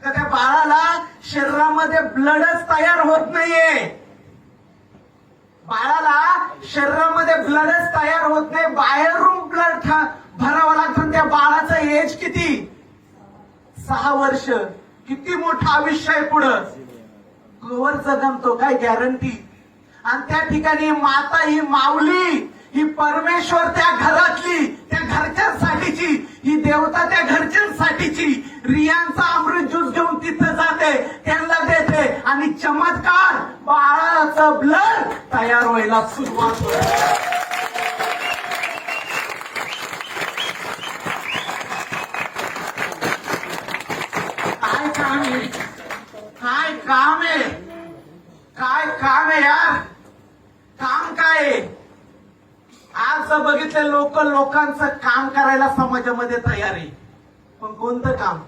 तर त्या बाळाला शरीरामध्ये ब्लडच तयार होत नाहीये. बाळाला शरीरामध्ये ब्लडच तयार होत नाही, बाहेरून ब्लड भरावं लागतं. त्या बाळाचं एज किती? 6 वर्ष. किती मोठं आयुष्य आहे पुढं, कवर जगमतो काय गॅरंटी. आणि त्या ठिकाणी माता ही माऊली, ही परमेश्वर त्या घरातली, त्या घरच्यांसाठीची, ही देवता त्या घरच्यांसाठीची रियांचा अमृत ज्यूस घेऊन तिथं जाते, त्यांना देते आणि चमत्कार बाळाचं ब्लड तयार व्हायला सुरुवात होते. काय काम आहे, काय काम आहे, काय काम आहे यार, काम काय आहे. आज बघितलं लोकांचं काम करायला समाजामध्ये तयार आहे, पण कोणतं काम?